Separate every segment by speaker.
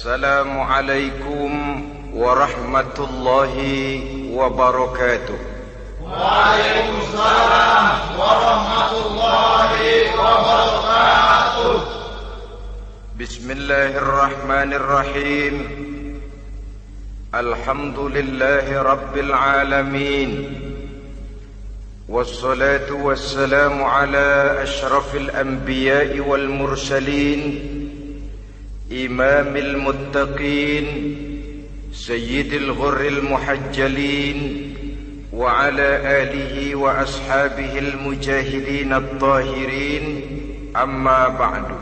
Speaker 1: Assalamualaikum warahmatullahi wabarakatuh.
Speaker 2: Waalaikumsalam warahmatullahi wabarakatuh.
Speaker 1: Bismillahirrahmanirrahim. Alhamdulillahi rabbil alamin. Wassalatu wassalamu ala ashrafil anbiya'i wal mursalin, imamil muttaqin, sayyidil ghurril muhajjalin, wa ala alihi wa ashabihil mujahidin at-tahirin. Amma ba'du.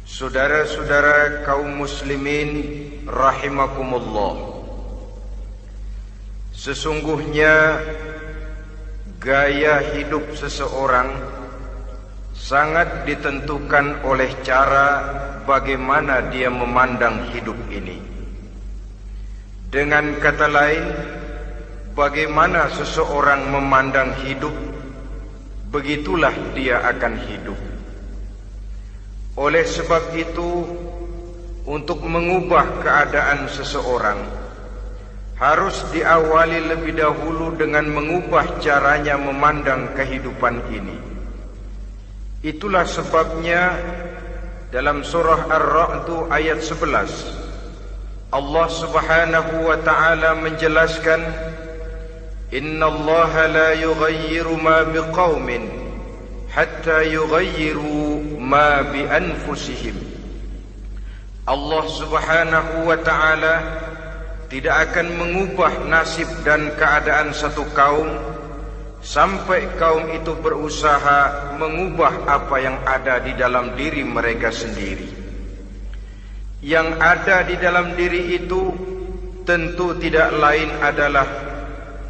Speaker 1: Saudara-saudara kaum muslimin rahimakumullah, sesungguhnya gaya hidup seseorang sangat ditentukan oleh cara bagaimana dia memandang hidup ini. Dengan kata lain, bagaimana seseorang memandang hidup, begitulah dia akan hidup. Oleh sebab itu, untuk mengubah keadaan seseorang harus diawali lebih dahulu dengan mengubah caranya memandang kehidupan ini. Itulah sebabnya dalam surah Ar-Ra'd ayat 11 Allah Subhanahu wa ta'ala menjelaskan, Innallaha la yughayyiru ma biqaumin hatta yughayyiru ma bi anfusihim. Allah Subhanahu wa ta'ala tidak akan mengubah nasib dan keadaan satu kaum sampai kaum itu berusaha mengubah apa yang ada di dalam diri mereka sendiri. Yang ada di dalam diri itu tentu tidak lain adalah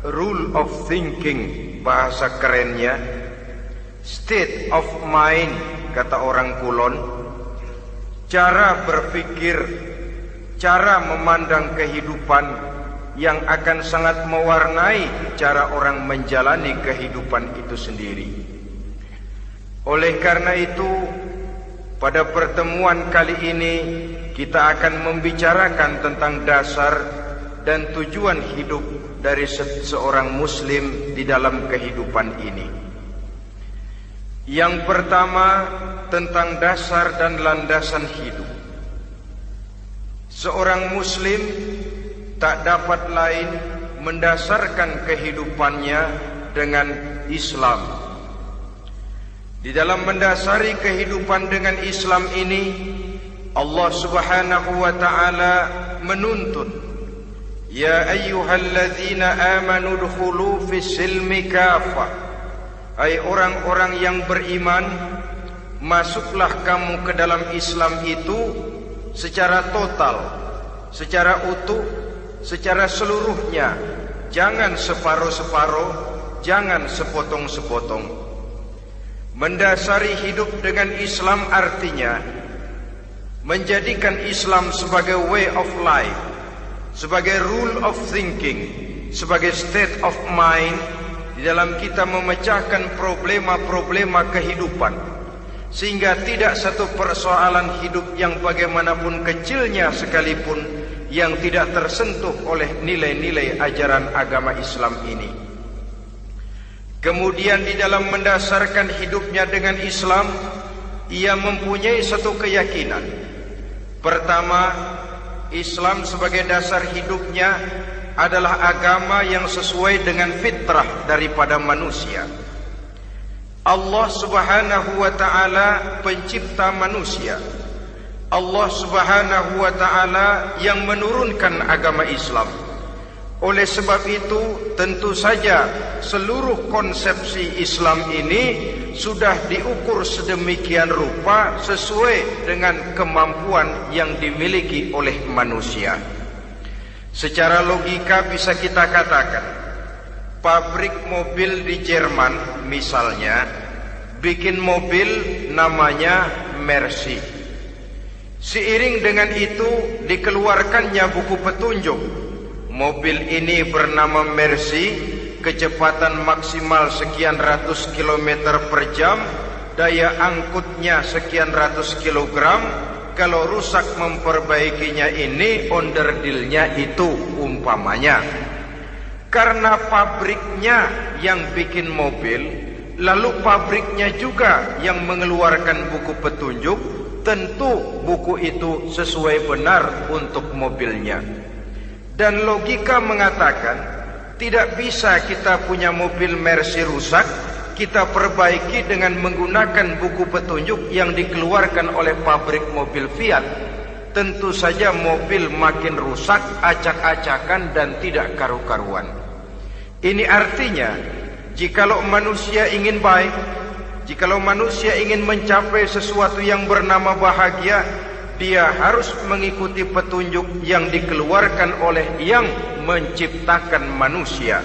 Speaker 1: rule of thinking, bahasa kerennya state of mind, kata orang Kulon, cara berpikir, cara memandang kehidupan yang akan sangat mewarnai cara orang menjalani kehidupan itu sendiri. Oleh karena itu, pada pertemuan kali ini kita akan membicarakan tentang dasar dan tujuan hidup dari seorang muslim di dalam kehidupan ini. Yang pertama, tentang dasar dan landasan hidup. Seorang muslim tak dapat lain mendasarkan kehidupannya dengan Islam. Di dalam mendasari kehidupan dengan Islam ini, Allah Subhanahu wa ta'ala menuntut, Ya ayyuhalladzina amanu dkhulu fis silmi kafah. Hai orang-orang yang beriman, masuklah kamu ke dalam Islam itu secara total, secara utuh, secara seluruhnya. Jangan separuh-separuh, jangan sepotong-sepotong. Mendasari hidup dengan Islam artinya menjadikan Islam sebagai way of life, sebagai rule of thinking, sebagai state of mind di dalam kita memecahkan problema-problema kehidupan, sehingga tidak satu persoalan hidup yang bagaimanapun kecilnya sekalipun yang tidak tersentuh oleh nilai-nilai ajaran agama Islam ini. Kemudian di dalam mendasarkan hidupnya dengan Islam, ia mempunyai satu keyakinan. Pertama, Islam sebagai dasar hidupnya adalah agama yang sesuai dengan fitrah daripada manusia. Allah Subhanahu wa ta'ala pencipta manusia. Allah Subhanahu wa ta'ala yang menurunkan agama Islam. Oleh sebab itu, tentu saja seluruh konsepsi Islam ini sudah diukur sedemikian rupa sesuai dengan kemampuan yang dimiliki oleh manusia. Secara logika bisa kita katakan, pabrik mobil di Jerman misalnya bikin mobil namanya Mercy. Seiring dengan itu dikeluarkannya buku petunjuk. Mobil ini bernama Mercy, kecepatan maksimal sekian ratus kilometer per jam, daya angkutnya sekian ratus kilogram, kalau rusak memperbaikinya ini onderdilnya itu umpamanya. Karena pabriknya yang bikin mobil, lalu pabriknya juga yang mengeluarkan buku petunjuk, tentu buku itu sesuai benar untuk mobilnya. Dan logika mengatakan tidak bisa kita punya mobil Mercy rusak, kita perbaiki dengan menggunakan buku petunjuk yang dikeluarkan oleh pabrik mobil Fiat. Tentu saja mobil makin rusak, acak-acakan dan tidak karu-karuan. Ini artinya, jikalau manusia ingin baik, jikalau manusia ingin mencapai sesuatu yang bernama bahagia, dia harus mengikuti petunjuk yang dikeluarkan oleh yang menciptakan manusia.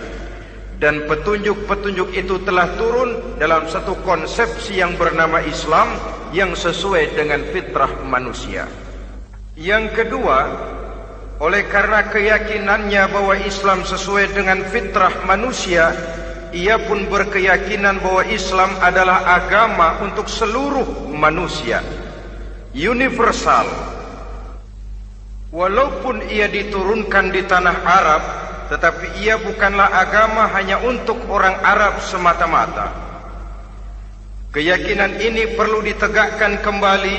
Speaker 1: Dan petunjuk-petunjuk itu telah turun dalam satu konsepsi yang bernama Islam yang sesuai dengan fitrah manusia. Yang kedua, oleh karena keyakinannya bahwa Islam sesuai dengan fitrah manusia, ia pun berkeyakinan bahwa Islam adalah agama untuk seluruh manusia, universal. Walaupun ia diturunkan di tanah Arab, tetapi ia bukanlah agama hanya untuk orang Arab semata-mata. Keyakinan ini perlu ditegakkan kembali,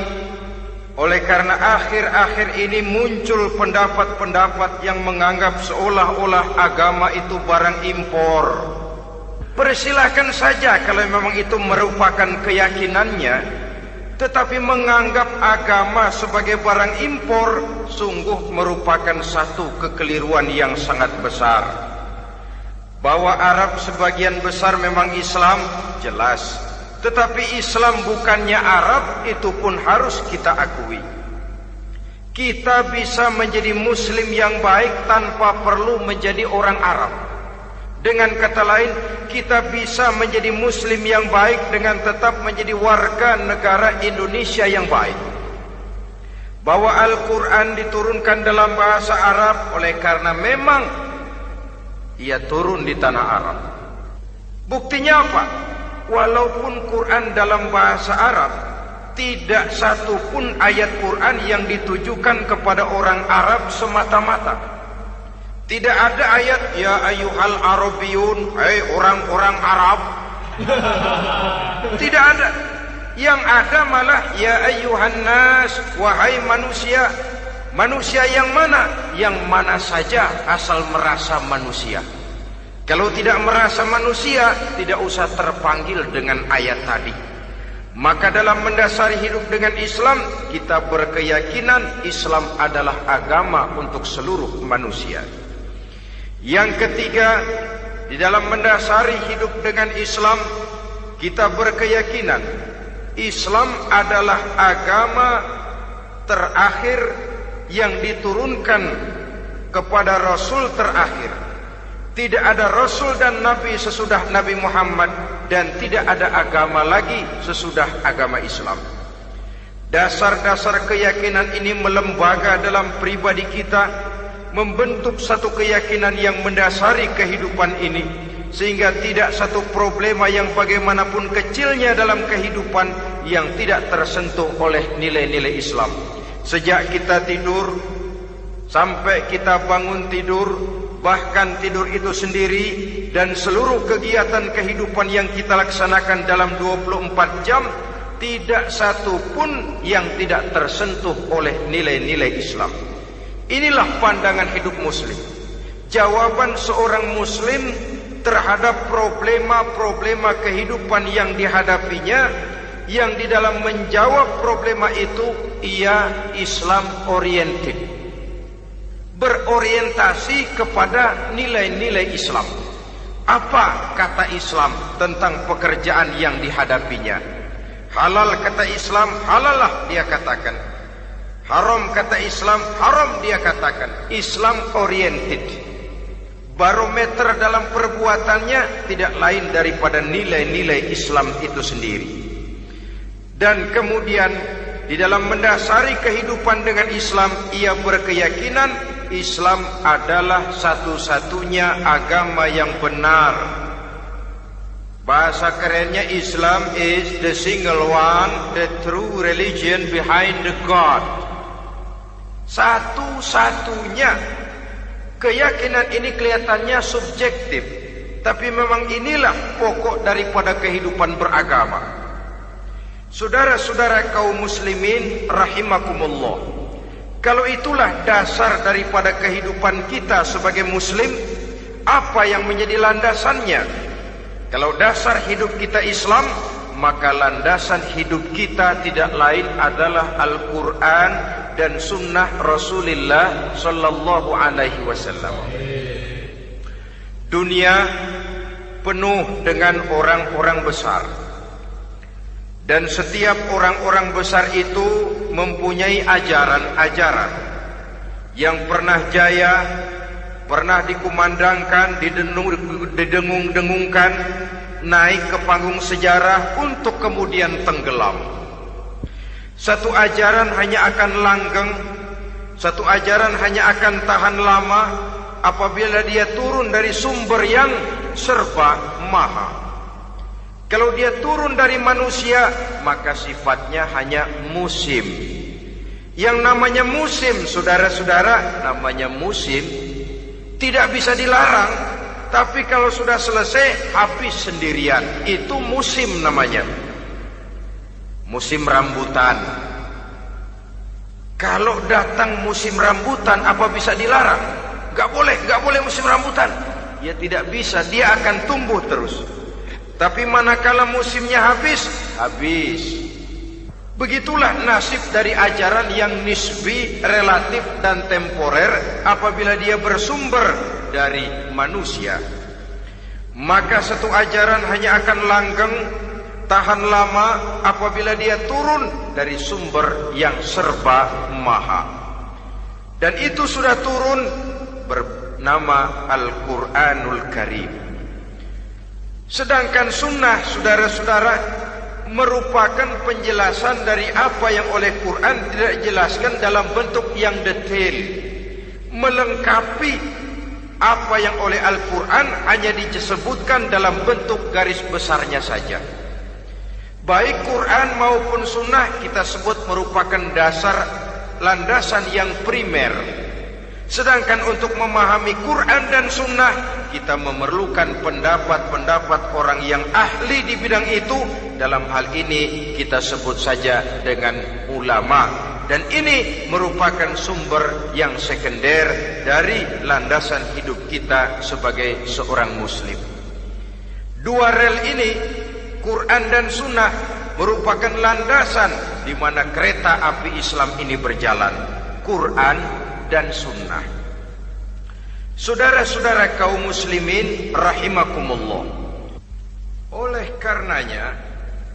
Speaker 1: oleh karena akhir-akhir ini muncul pendapat-pendapat yang menganggap seolah-olah agama itu barang impor. Persilahkan saja kalau memang itu merupakan keyakinannya, tetapi menganggap agama sebagai barang impor sungguh merupakan satu kekeliruan yang sangat besar. Bahwa Arab sebagian besar memang Islam, jelas. Tetapi Islam bukannya Arab, itu pun harus kita akui. Kita bisa menjadi Muslim yang baik tanpa perlu menjadi orang Arab. Dengan kata lain, kita bisa menjadi Muslim yang baik dengan tetap menjadi warga negara Indonesia yang baik. Bahwa Al-Quran diturunkan dalam bahasa Arab oleh karena memang ia turun di tanah Arab. Buktinya apa? Walaupun Quran dalam bahasa Arab, tidak satu pun ayat Quran yang ditujukan kepada orang Arab semata-mata. Tidak ada ayat ya ayyuhal arabiyun, hai orang-orang Arab. Tidak ada. Yang ada malah ya ayyuhan nas, wahai manusia. Manusia yang mana? Yang mana saja asal merasa manusia. Kalau tidak merasa manusia, tidak usah terpanggil dengan ayat tadi. Maka dalam mendasari hidup dengan Islam, kita berkeyakinan Islam adalah agama untuk seluruh manusia. Yang ketiga, di dalam mendasari hidup dengan Islam, kita berkeyakinan Islam adalah agama terakhir yang diturunkan kepada Rasul terakhir. Tidak ada Rasul dan Nabi sesudah Nabi Muhammad, dan tidak ada agama lagi sesudah agama Islam. Dasar-dasar keyakinan ini melembaga dalam pribadi kita, membentuk satu keyakinan yang mendasari kehidupan ini, sehingga tidak satu problema yang bagaimanapun kecilnya dalam kehidupan yang tidak tersentuh oleh nilai-nilai Islam. Sejak kita tidur sampai kita bangun tidur, bahkan tidur itu sendiri, dan seluruh kegiatan kehidupan yang kita laksanakan dalam 24 jam, tidak satu pun yang tidak tersentuh oleh nilai-nilai Islam. Inilah pandangan hidup Muslim. Jawaban seorang Muslim terhadap problema-problema kehidupan yang dihadapinya, yang di dalam menjawab problema itu ia Islam oriented, berorientasi kepada nilai-nilai Islam. Apa kata Islam tentang pekerjaan yang dihadapinya? Halal kata Islam, halallah dia katakan. Haram kata Islam, haram dia katakan. Islam oriented. Barometer dalam perbuatannya tidak lain daripada nilai-nilai Islam itu sendiri. Dan kemudian di dalam mendasari kehidupan dengan Islam, ia berkeyakinan Islam adalah satu-satunya agama yang benar. Bahasa kerennya, Islam is the single one, the true religion behind the God. Satu-satunya. Keyakinan ini kelihatannya subjektif, tapi memang inilah pokok daripada kehidupan beragama. Saudara-saudara kaum muslimin rahimakumullah, kalau itulah dasar daripada kehidupan kita sebagai muslim, apa yang menjadi landasannya? Kalau dasar hidup kita Islam, maka landasan hidup kita tidak lain adalah Al-Quran dan Sunnah Rasulullah Sallallahu Alaihi Wasallam. Dunia penuh dengan orang-orang besar, dan setiap orang-orang besar itu mempunyai ajaran-ajaran yang pernah jaya, pernah dikumandangkan, didengung-dengungkan, naik ke panggung sejarah untuk kemudian tenggelam. Satu ajaran hanya akan langgeng, satu ajaran hanya akan tahan lama apabila dia turun dari sumber yang serba maha. Kalau dia turun dari manusia, maka sifatnya hanya musim. Yang namanya musim, saudara-saudara, namanya musim tidak bisa dilarang, tapi kalau sudah selesai habis sendirian. Itu musim namanya. Musim rambutan. Kalau datang musim rambutan, apa bisa dilarang? Gak boleh musim rambutan. Ya tidak bisa, dia akan tumbuh terus. Tapi manakala musimnya habis. Begitulah nasib dari ajaran yang nisbi, relatif dan temporer apabila dia bersumber dari manusia. Maka satu ajaran hanya akan langgeng, tahan lama apabila dia turun dari sumber yang serba maha. Dan itu sudah turun bernama Al-Quranul Karim. Sedangkan sunnah, saudara-saudara, merupakan penjelasan dari apa yang oleh Quran tidak dijelaskan dalam bentuk yang detail, melengkapi apa yang oleh Al-Quran hanya disebutkan dalam bentuk garis besarnya saja. Baik Quran maupun sunnah kita sebut merupakan dasar, landasan yang primer. Sedangkan untuk memahami Quran dan sunnah, kita memerlukan pendapat-pendapat orang yang ahli di bidang itu. Dalam hal ini kita sebut saja dengan ulama. Dan ini merupakan sumber yang sekunder dari landasan hidup kita sebagai seorang muslim. Dua rel ini, Quran dan sunnah, merupakan landasan di mana kereta api Islam ini berjalan. Quran dan sunnah. Saudara-saudara kaum muslimin rahimakumullah, oleh karenanya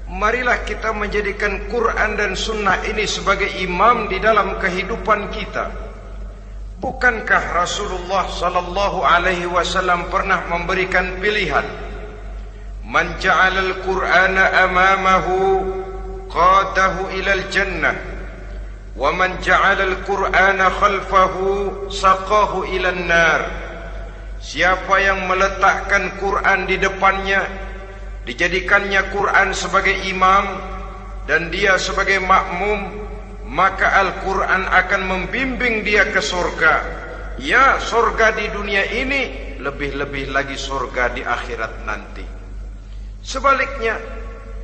Speaker 1: marilah kita menjadikan Quran dan sunnah ini sebagai imam di dalam kehidupan kita. Bukankah Rasulullah sallallahu alaihi wasallam pernah memberikan pilihan, man ja'alal Qur'ana amamahu qadahu ilal jannah wa man ja'alal Qur'ana khalfahu saqahu ilan nar. Siapa yang meletakkan Quran di depannya, dijadikannya Quran sebagai imam dan dia sebagai makmum, maka Al-Quran akan membimbing dia ke surga. Ya, surga di dunia ini, lebih-lebih lagi surga di akhirat nanti. Sebaliknya,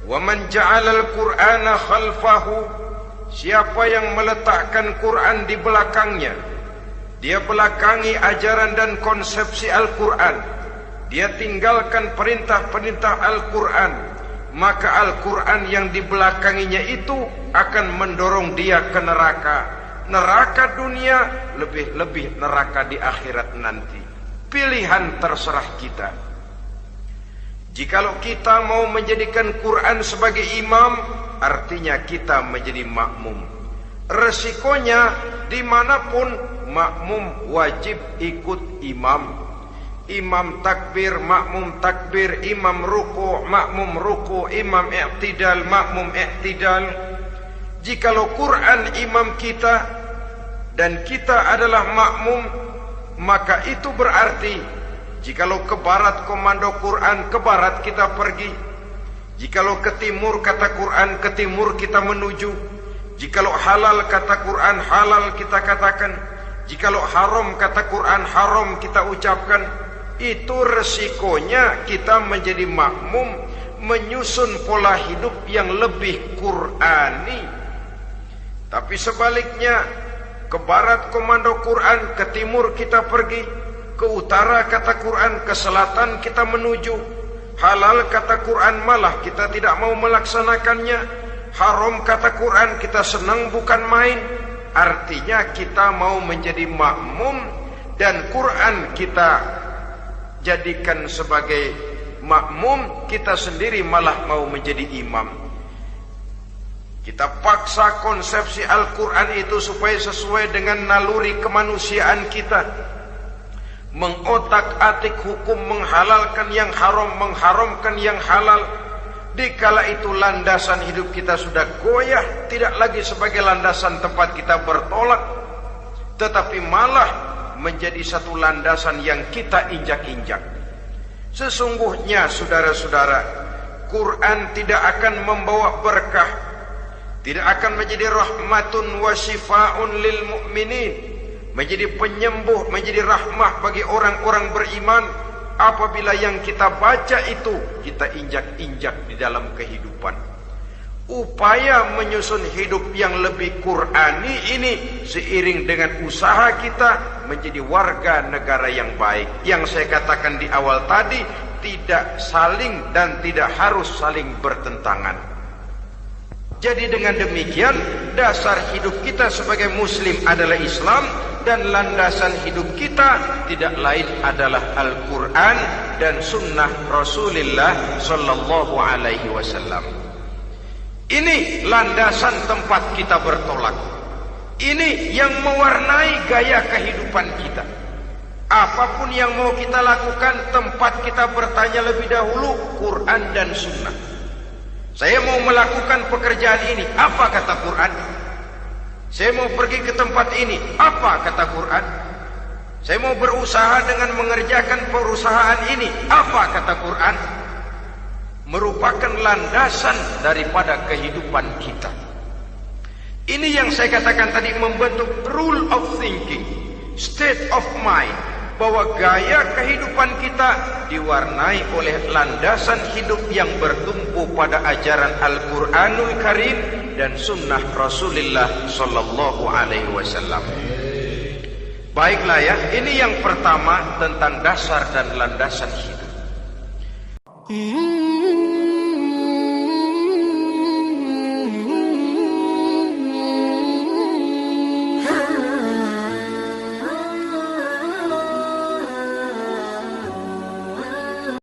Speaker 1: وَمَنْ جَعَلَ الْقُرْآنَ خَلْفَهُ, siapa yang meletakkan Quran di belakangnya, dia belakangi ajaran dan konsepsi Al-Quran, dia tinggalkan perintah-perintah Al-Quran, maka Al-Quran yang dibelakanginya itu akan mendorong dia ke neraka. Neraka dunia, lebih-lebih neraka di akhirat nanti. Pilihan terserah kita. Jikalau kita mau menjadikan Quran sebagai imam, artinya kita menjadi makmum. Resikonya dimanapun, makmum wajib ikut imam. Imam takbir, makmum takbir, imam ruku, makmum ruku, imam i'tidal, makmum i'tidal. Jikalau Quran imam kita dan kita adalah makmum, maka itu berarti Jikalau ke barat komando Quran, ke barat kita pergi. Jikalau ke timur kata Quran, ke timur kita menuju. Jikalau halal kata Quran, halal kita katakan. Jikalau haram kata Quran, haram kita ucapkan. Itu resikonya kita menjadi makmum, menyusun pola hidup yang lebih Qurani. Tapi sebaliknya, ke barat komando Quran, ke timur kita pergi. Ke utara kata Quran, ke selatan kita menuju. Halal kata Quran, malah kita tidak mau melaksanakannya. Haram kata Quran, kita senang bukan main. Artinya kita mau menjadi makmum, dan Quran kita jadikan sebagai makmum, kita sendiri malah mau menjadi imam. Kita paksa konsepsi Al-Quran itu supaya sesuai dengan naluri kemanusiaan kita. Mengotak-atik hukum, menghalalkan yang haram, mengharamkan yang halal. Dikala itu landasan hidup kita sudah goyah, tidak lagi sebagai landasan tempat kita bertolak, tetapi malah menjadi satu landasan yang kita injak-injak. Sesungguhnya saudara-saudara, Quran tidak akan membawa berkah, tidak akan menjadi rahmatun wa syifaun lil mu'minin, menjadi penyembuh, menjadi rahmah bagi orang-orang beriman, apabila yang kita baca itu kita injak-injak di dalam kehidupan. Upaya menyusun hidup yang lebih Qurani ini seiring dengan usaha kita menjadi warga negara yang baik. Yang saya katakan di awal tadi, tidak saling dan tidak harus saling bertentangan. Jadi dengan demikian, dasar hidup kita sebagai muslim adalah Islam, dan landasan hidup kita tidak lain adalah Al-Quran dan Sunnah Rasulullah Sallallahu Alaihi Wasallam. Ini landasan tempat kita bertolak. Ini yang mewarnai gaya kehidupan kita. Apapun yang mau kita lakukan, tempat kita bertanya lebih dahulu Quran dan Sunnah. Saya mau melakukan pekerjaan ini, apa kata Quran? Saya mau pergi ke tempat ini, apa kata Quran? Saya mau berusaha dengan mengerjakan perusahaan ini, apa kata Quran? Merupakan landasan daripada kehidupan kita. Ini yang saya katakan tadi, membentuk rule of thinking, state of mind, bahwa gaya kehidupan kita diwarnai oleh landasan hidup yang bertumpu pada ajaran Al-Quranul Karim dan Sunnah Rasulullah Sallallahu Alaihi Wasallam. Baiklah ya, ini yang pertama tentang dasar dan landasan hidup.